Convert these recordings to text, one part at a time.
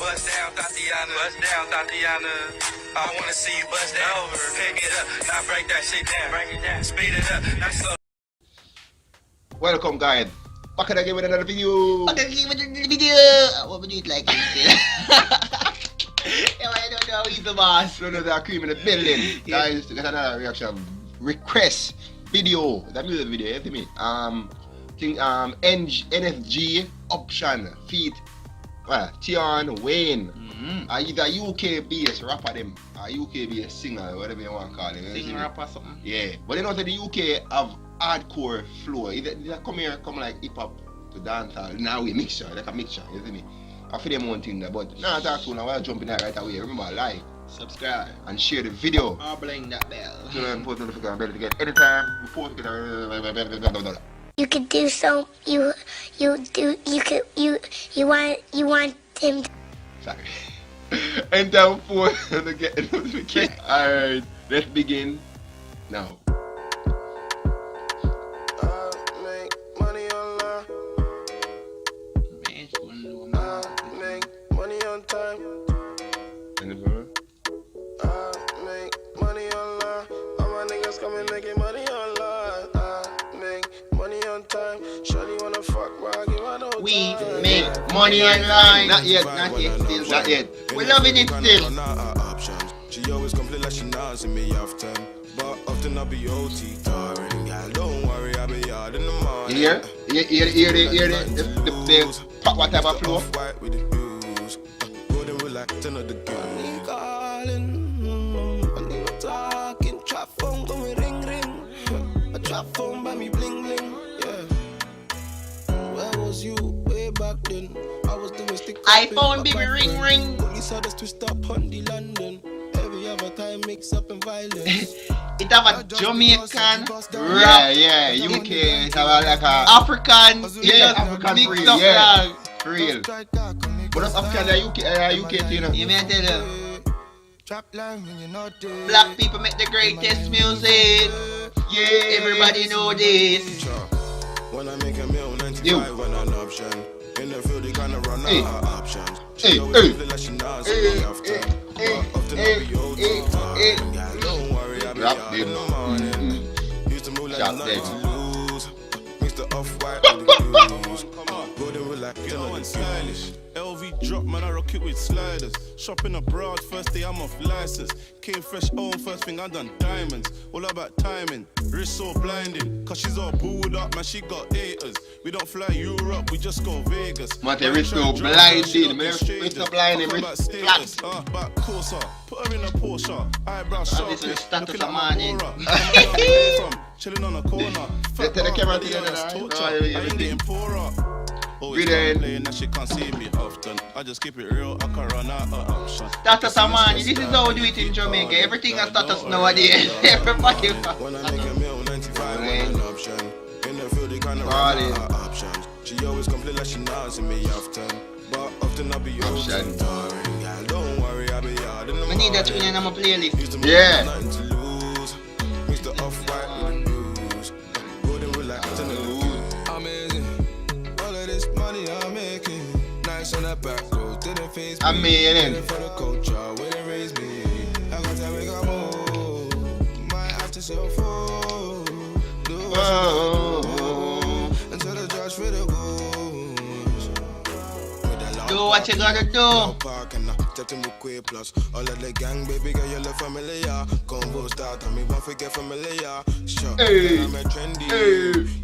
Bust down, Tatiana. Bust down, Tatiana. I wanna see you bust down. Pick it up, now break that shit down. Break it down. Speed it up, now slow. Welcome guys, back again with another video. What would you like it? I don't know, he's the boss. No, the cream in the building. Guys, got another reaction request video. That music video, you see me? NSG option feat. Tion Wayne. He's a UK based rapper them, UK based singer, whatever you want to call him. Singer rapper something. Yeah, but you know that the UK have hardcore flow. They come here, come like hip hop to dancehall. Now we mixture, like a mixture, you see me? I feel them one thing there, but now talk to now I'll jump in there right away. Remember, like, subscribe, and share the video. or bling that bell. So then post notification bell to get anytime before you get You could do so. You want him. Sorry. Anytime before to get the notification. Alright, let's begin now. We make money online. Not yet, still. Not yet. We're loving it still. She always complain like she not see me often, but often I be OT tiring. Yeah, don't worry, I be hard in the morning. Hear the pop what type of flow? White with the blues, golden relax another girl. Calling, I need talking. Trap phone going ring ring. A trap phone by me bling bling. You way back then. I was doing stick iPhone baby ring ring. Police had us twist up on the London. Every other time mix up in violence. It have a Jamaican Yeah, UK it have like a African, African mixed real, up yeah. like. For real. But that's African UK thing, you know. You may tell them. Black people make the greatest music. Yeah. Everybody know this. When I make a meal, 95 when an option. In the field, they kinda run out of options. She always feel like she knows me often. Often I be old time. Yeah, don't worry, I be out in the morning. Used to move like nothing to lose. Mix the off-white with the blues. Golden relax, you know, and stylish. LV drop, man, I rock it with sliders. Shopping abroad, first day I'm off license. Came fresh home, first thing I done diamonds. All about timing, wrist so blinding. Cause she's all booed up, man, she got haters. We don't fly Europe, we just go Vegas. Man, the wrist so blinding, man. Wrist so blinding, wrist flat. Back closer, put her in a Porsche. Eyebrow sharp, this is status looking of at man, my aura. Chilling on a corner. Tell the camera to the I ain't getting poorer. Always playing that she can't see me often. I just keep it real, I can run out of options. Status of money, this is how we do it in Jamaica. Everything is status nowadays. Everybody. When I make a meal, 95 when an option. In the field, they kinda run out of options. She always complain like she not see me often, but often I be option. Yeah, don't worry, I be hard in the morning. I need that tune in my playlist. Yeah. Nothing to lose. Mix the off-white with the blues. Golden relax and the lose. Amazing. All of this money I'm making. Nice on that back road. Didn't face me. Amazing. For the culture, where they raise me. I got to make a move. Might have to sell food. Do until the judge for the goals. Do what you gotta do. Plus all of the gang, baby girl, you look familiar. Convo start, and me won't forget familiar. Sure, I'm a trendy.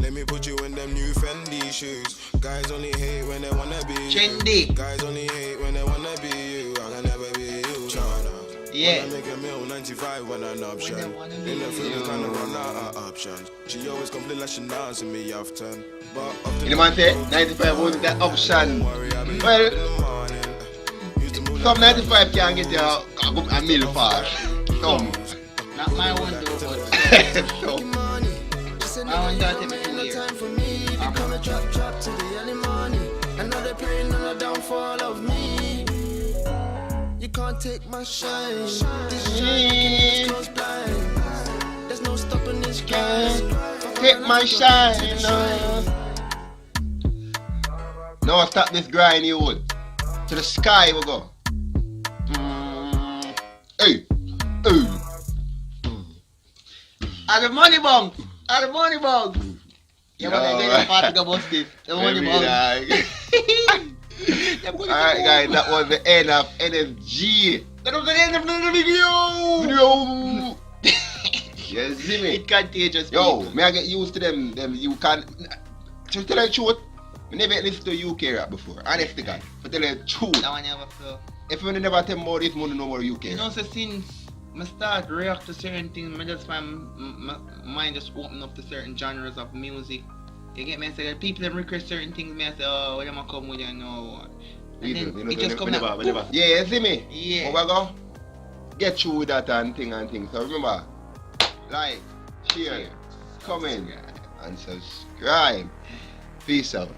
Let me put you in them new Fendi shoes. Guys only hate when they wanna be trendy. Guys only hate when they wanna be you. I can never be you. Yeah. When I make a meal, 95 when an option. In the field, kinda run out of options. She always complain like she not see me often, but often. The man say 95 was that option. Well, some 95 can get you a meal fast. Some. Not my one though, but my one don't take me 2 years. Drop to the early morning. Another pain and a downfall of me. You can't take my shine. This shine close blind. There's no stopping this grind. Take my shine. No, stop this grind, you would. To the sky we go. Hey. At the money bunk. Yeah, but Yo. they're going to party about this. The money bunk. Alright guys, that was the end of NFG. That was the end of the video. Video. You see me? It contagious. Yo, people. may I get used to them you can to tell you the truth, I never listened to UK rap before. Honest to God. To tell you the truth. That one never feel. If you never tell me about this, I no more UK You know, rap. so since I start react to certain things, I just find my mind just open up to certain genres of music. You get me? I say that people them request certain things, me I say, oh, when am I come with you know? And then it just come out. Yeah, you see me? Yeah. How we go? Get through with that and thing. So remember, like, share, comment, and subscribe. Peace out.